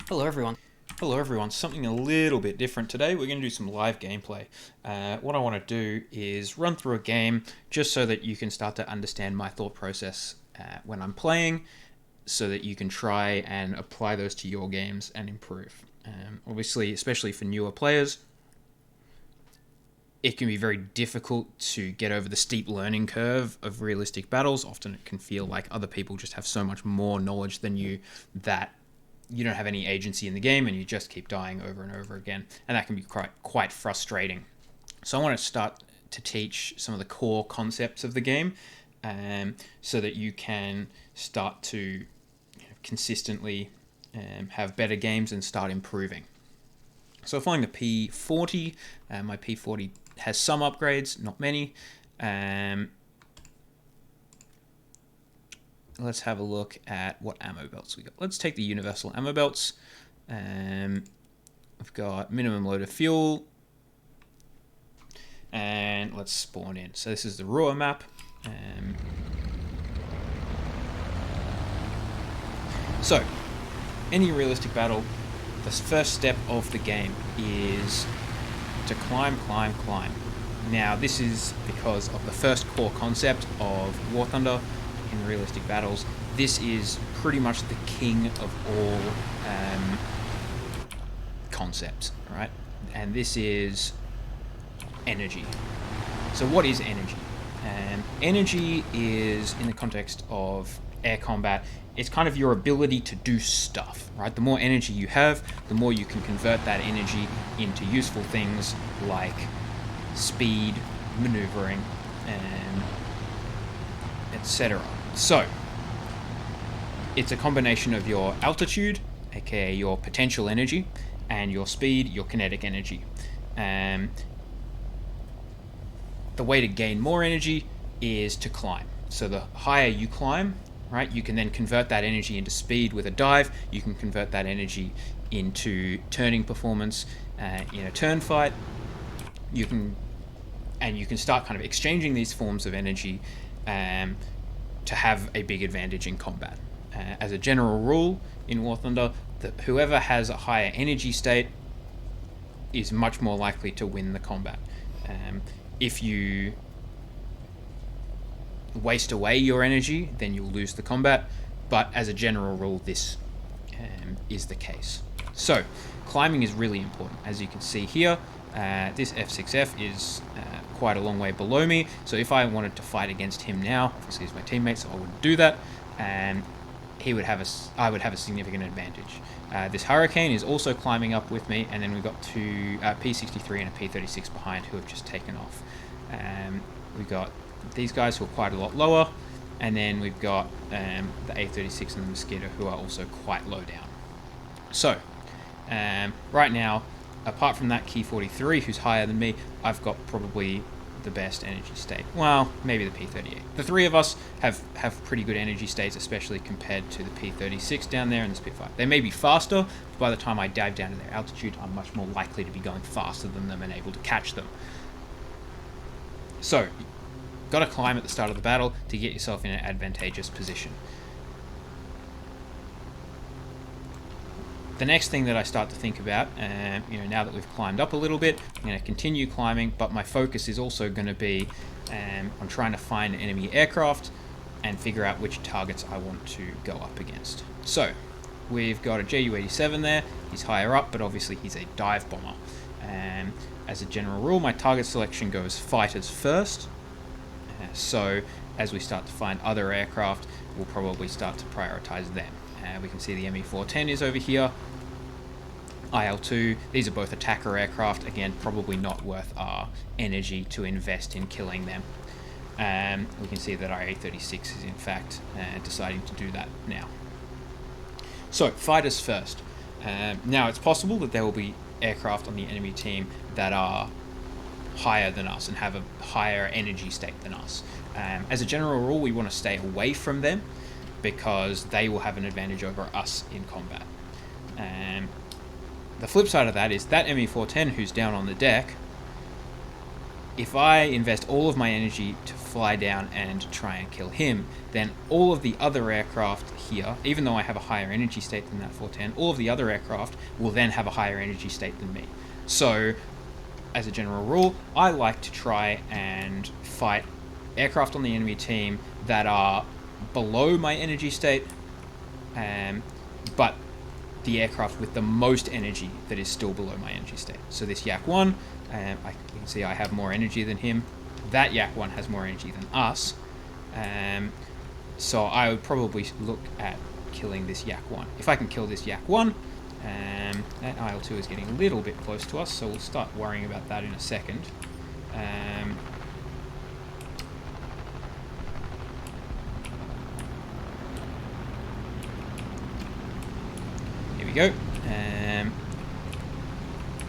Hello everyone. Hello everyone. Something a little bit different today. We're going to do some live gameplay. What I want to do is run through a game just so that you can start to understand my thought process when I'm playing, so that you can try and apply those to your games and improve. Obviously, especially for newer players, it can be very difficult to get over the steep learning curve of realistic battles. Often it can feel like other people just have so much more knowledge than you that you don't have any agency in the game and you just keep dying over and over again. And that can be quite frustrating. So I want to start to teach some of the core concepts of the game so that you can start to consistently have better games and start improving. So flying the P-40, my P-40 has some upgrades, not many. Let's have a look at what ammo belts we got. Let's take the universal ammo belts. We've got minimum load of fuel. And let's spawn in. So this is the Ruhr map. So, any realistic battle, the first step of the game is to climb. Now, this is because of the first core concept of War Thunder in realistic battles. This is pretty much the king of all concepts, right? And this is energy. So what is energy? Energy is, in the context of air combat, it's kind of your ability to do stuff, right? The more energy you have, the more you can convert that energy into useful things like speed, maneuvering, and etc. So, it's a combination of your altitude, aka your potential energy, and your speed, your kinetic energy. The way to gain more energy is to climb. So the higher you climb, right, you can then convert that energy into speed with a dive. You can convert that energy into turning performance in a turn fight. You can start kind of exchanging these forms of energy to have a big advantage in combat. As a general rule in War Thunder, whoever has a higher energy state is much more likely to win the combat. If you waste away your energy, then you'll lose the combat, but as a general rule, this is the case. So, climbing is really important. As you can see here, this F6F is quite a long way below me, so if I wanted to fight against him now, obviously he's my teammate, so I wouldn't do that, and I would have a significant advantage. This Hurricane is also climbing up with me, and then we've got two P-63 and a P-36 behind who have just taken off. We've got these guys who are quite a lot lower, and then we've got the A-36 and the Mosquito who are also quite low down. So, right now, apart from that P-43 who's higher than me, I've got probably the best energy state. Well, maybe the P-38. The three of us have pretty good energy states, especially compared to the P-36 down there and the Spitfire. They may be faster, but by the time I dive down to their altitude, I'm much more likely to be going faster than them and able to catch them. So, got to climb at the start of the battle to get yourself in an advantageous position. The next thing that I start to think about, now that we've climbed up a little bit, I'm going to continue climbing, but my focus is also going to be on trying to find enemy aircraft and figure out which targets I want to go up against. So, we've got a Ju-87 there. He's higher up, but obviously he's a dive bomber. As a general rule, my target selection goes fighters first. So, as we start to find other aircraft, we'll probably start to prioritize them. We can see the Me-410 is over here. IL-2, these are both attacker aircraft. Again, probably not worth our energy to invest in killing them. We can see that our A-36 is in fact deciding to do that now. So, fighters first. Now, it's possible that there will be aircraft on the enemy team that are higher than us and have a higher energy state than us. As a general rule, we want to stay away from them because they will have an advantage over us in combat. The flip side of that is that Me-410 who's down on the deck if I invest all of my energy to fly down and try and kill him, then all of the other aircraft here, even though I have a higher energy state than that 410, all of the other aircraft will then have a higher energy state than me. So, as a general rule, I like to try and fight aircraft on the enemy team that are below my energy state, but the aircraft with the most energy that is still below my energy state. So this Yak 1, you can see I have more energy than him. That Yak 1 has more energy than us. So I would probably look at killing this Yak 1. If I can kill this Yak 1, that IL-2 is getting a little bit close to us, so we'll start worrying about that in a second. Here we go.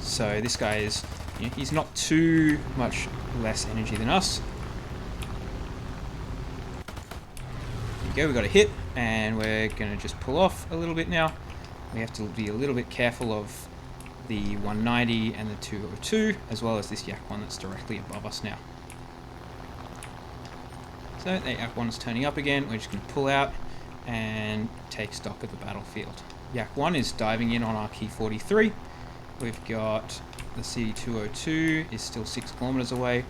So this guy is, he's not too much less energy than us. There we go, we got a hit, and we're going to just pull off a little bit now. We have to be a little bit careful of the 190 and the 202, as well as this Yak 1 that's directly above us now. So the Yak 1 is turning up again. We're just going to pull out and take stock of the battlefield. Yak 1 is diving in on our P-43. We've got the C-202 is still 6 kilometers away.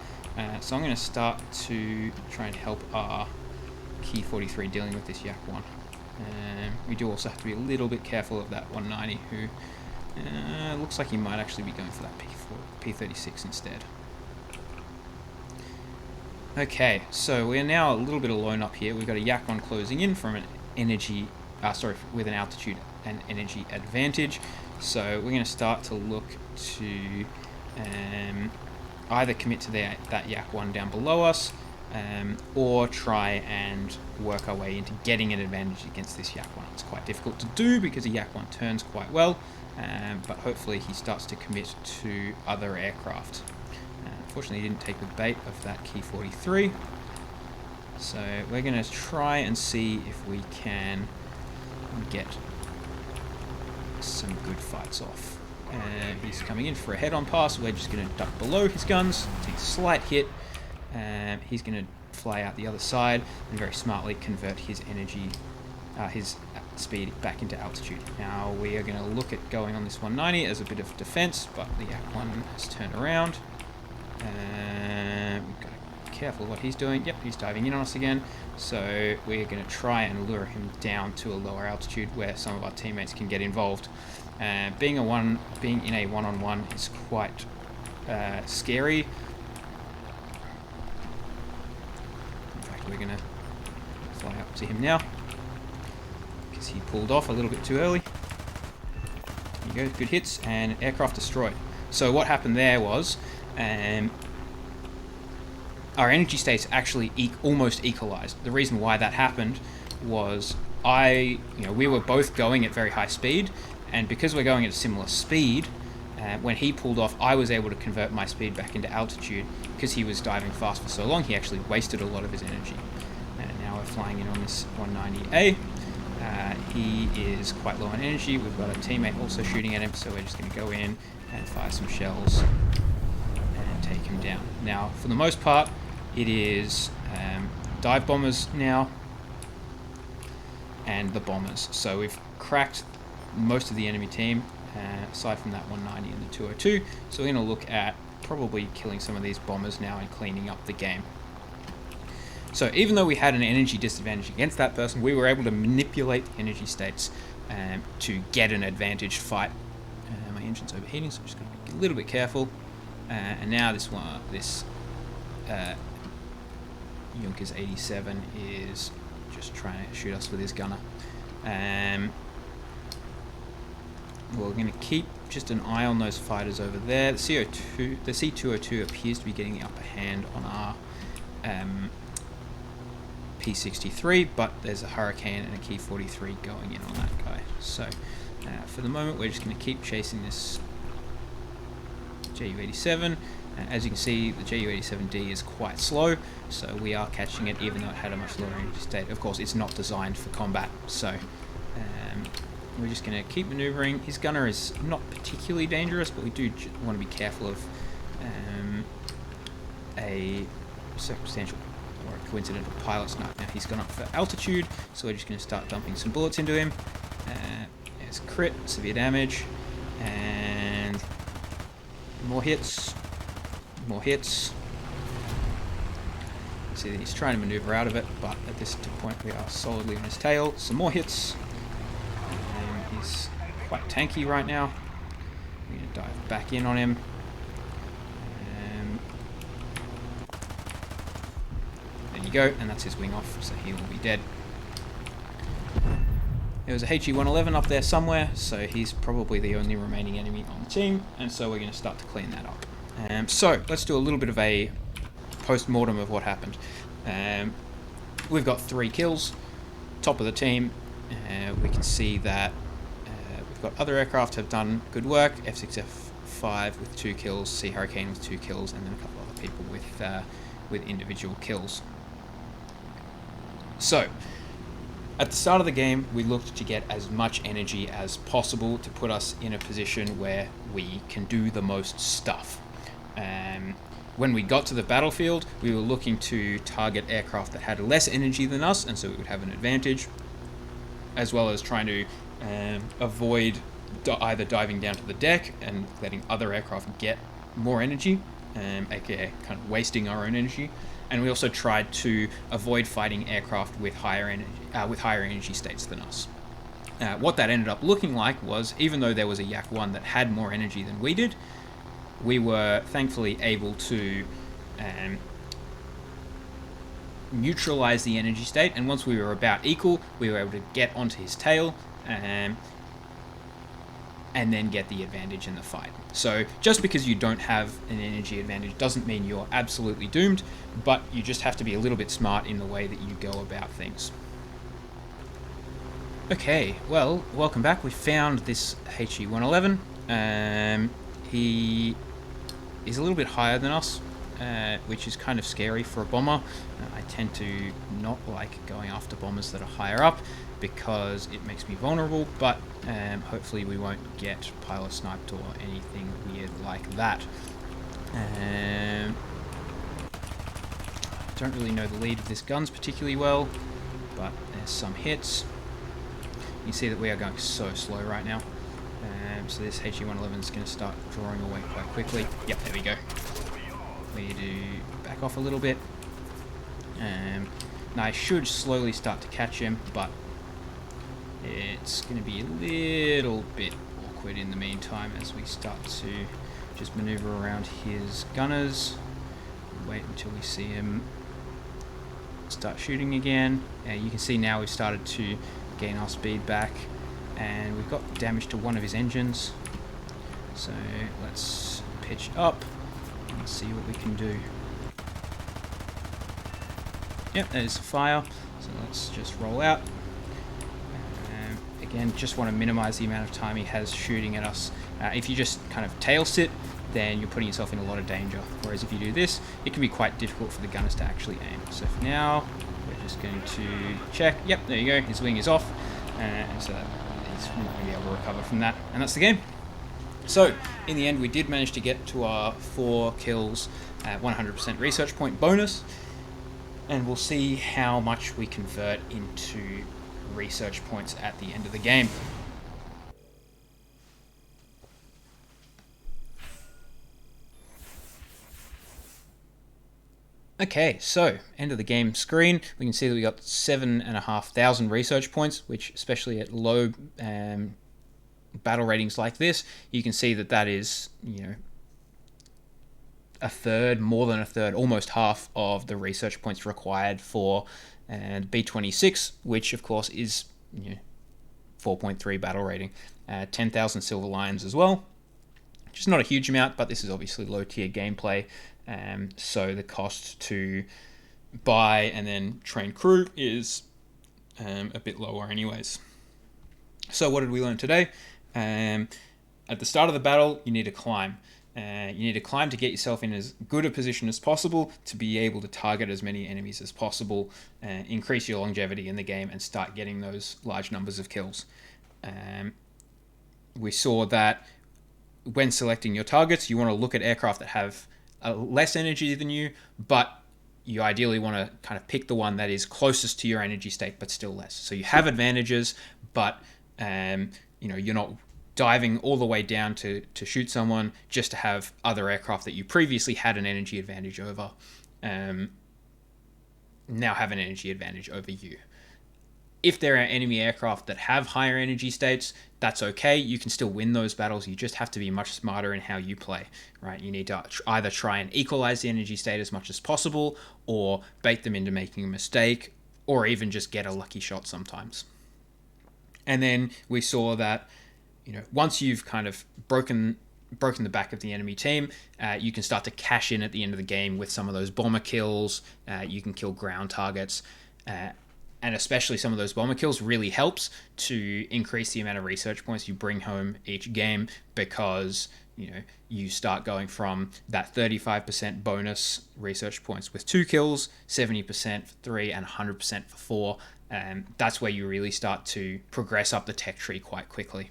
So I'm going to start to try and help our P-43 dealing with this Yak 1. We do also have to be a little bit careful of that 190, who looks like he might actually be going for that P-36 instead. Okay, so we're now a little bit alone up here. We've got a Yak 1 closing in from an energy, with an altitude and energy advantage. So we're going to start to look to either commit to that Yak 1 down below us, or try and work our way into getting an advantage against this Yak 1. It's quite difficult to do because the Yak 1 turns quite well, but hopefully he starts to commit to other aircraft. Unfortunately, he didn't take the bait of that P-43, so we're going to try and see if we can get some good fights off. He's coming in for a head-on pass. We're just going to duck below his guns, take a slight hit. He's going to fly out the other side and very smartly convert his energy, his speed back into altitude. Now we are going to look at going on this 190 as a bit of defense, but the Yak 1 has turned around. We've got to be careful what he's doing. Yep, he's diving in on us again. So we're going to try and lure him down to a lower altitude where some of our teammates can get involved. Being in a one-on-one is quite scary. We're going to fly up to him now because he pulled off a little bit too early. There you go, good hits, and aircraft destroyed. So what happened there was our energy states actually almost equalized. The reason why that happened was we were both going at very high speed, and because we're going at a similar speed, when he pulled off, I was able to convert my speed back into altitude. Because he was diving fast for so long, he actually wasted a lot of his energy. And now we're flying in on this 190A. He is quite low on energy. We've got a teammate also shooting at him, so we're just going to go in and fire some shells and take him down. Now, for the most part, it is dive bombers now and the bombers. So we've cracked most of the enemy team, aside from that 190 and the 202. So we're going to look at probably killing some of these bombers now and cleaning up the game. So even though we had an energy disadvantage against that person, we were able to manipulate the energy states to get an advantaged fight. My engine's overheating, so I'm just going to be a little bit careful. And now this Junkers 87 is just trying to shoot us with his gunner. We're going to keep just an eye on those fighters over there. The C-202 appears to be getting the upper hand on our P-63, but there's a Hurricane and a P-43 going in on that guy. So for the moment, we're just going to keep chasing this Ju-87. As you can see, the Ju-87D is quite slow, so we are catching it even though it had a much lower energy state. Of course, it's not designed for combat, so we're just going to keep maneuvering. His gunner is not particularly dangerous, but we do want to be careful of a circumstantial or a coincidental pilot snipe. Now he's gone up for altitude, so we're just going to start dumping some bullets into him. There's crit, severe damage, and more hits. More hits. See that he's trying to maneuver out of it, but at this point we are solidly on his tail. Some more hits. He's quite tanky right now. We're going to dive back in on him. There you go, and that's his wing off, so he will be dead. There was a HE-111 up there somewhere, so he's probably the only remaining enemy on the team, and so we're going to start to clean that up. So let's do a little bit of a post-mortem of what happened. We've got 3 kills, top of the team. We can see that we've got other aircraft have done good work, F6F5 with 2 kills, Sea Hurricane with 2 kills, and then a couple other people with individual kills. So, at the start of the game, we looked to get as much energy as possible to put us in a position where we can do the most stuff. When we got to the battlefield, we were looking to target aircraft that had less energy than us, and so we would have an advantage, as well as trying to avoid either diving down to the deck and letting other aircraft get more energy, aka kind of wasting our own energy. And we also tried to avoid fighting aircraft with higher energy states than us. What that ended up looking like was, even though there was a Yak-1 that had more energy than we did, we were thankfully able to neutralize the energy state, and once we were about equal, we were able to get onto his tail and then get the advantage in the fight. So just because you don't have an energy advantage doesn't mean you're absolutely doomed, but you just have to be a little bit smart in the way that you go about things. Okay, well, welcome back. We found this HE-111. He is a little bit higher than us, which is kind of scary for a bomber. I tend to not like going after bombers that are higher up because it makes me vulnerable, but hopefully we won't get pilot sniped or anything weird like that. Don't really know the lead of this guns particularly well, but there's some hits. You see that we are going so slow right now. So this HE-111 is going to start drawing away quite quickly. Yep, there we go. We do back off a little bit. Now I should slowly start to catch him, but it's going to be a little bit awkward in the meantime as we start to just maneuver around his gunners. Wait until we see him start shooting again. You can see now we've started to gain our speed back, and we've got damage to one of his engines. So let's pitch up and see what we can do. Yep, there's a fire, so let's just roll out. Again, just want to minimize the amount of time he has shooting at us. If you just kind of tail sit, then you're putting yourself in a lot of danger. Whereas if you do this, it can be quite difficult for the gunners to actually aim. So for now, we're just going to check. Yep, there you go, his wing is off. And so he's not going to be able to recover from that. And that's the game. So, in the end, we did manage to get to our 4 kills at 100% research point bonus. And we'll see how much we convert into research points at the end of the game. Okay, so end of the game screen. We can see that we got 7,500 research points, which, especially at low battle ratings like this, you can see that that is, you know, a third, more than a third, almost half of the research points required for B-26, which of course is, you know, 4.3 battle rating. 10,000 silver lions as well, which is not a huge amount, but this is obviously low tier gameplay. So the cost to buy and then train crew is a bit lower anyways. So what did we learn today? At the start of the battle, you need to climb. You need to climb to get yourself in as good a position as possible to be able to target as many enemies as possible, increase your longevity in the game, and start getting those large numbers of kills. We saw that when selecting your targets, you want to look at aircraft that have less energy than you, but you ideally want to kind of pick the one that is closest to your energy state, but still less. So you have advantages, but you're not diving all the way down to shoot someone just to have other aircraft that you previously had an energy advantage over now have an energy advantage over you. If there are enemy aircraft that have higher energy states, that's okay. You can still win those battles. You just have to be much smarter in how you play, right? You need to either try and equalize the energy state as much as possible, or bait them into making a mistake, or even just get a lucky shot sometimes. And then we saw that, once you've kind of broken the back of the enemy team, you can start to cash in at the end of the game with some of those bomber kills. You can kill ground targets. And especially some of those bomber kills really helps to increase the amount of research points you bring home each game, because you start going from that 35% bonus research points with 2 kills, 70% for 3, and 100% for 4. And that's where you really start to progress up the tech tree quite quickly.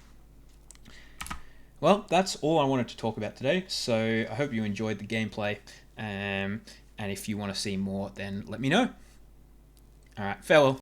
Well, that's all I wanted to talk about today, so I hope you enjoyed the gameplay, and if you want to see more, then let me know. All right, farewell.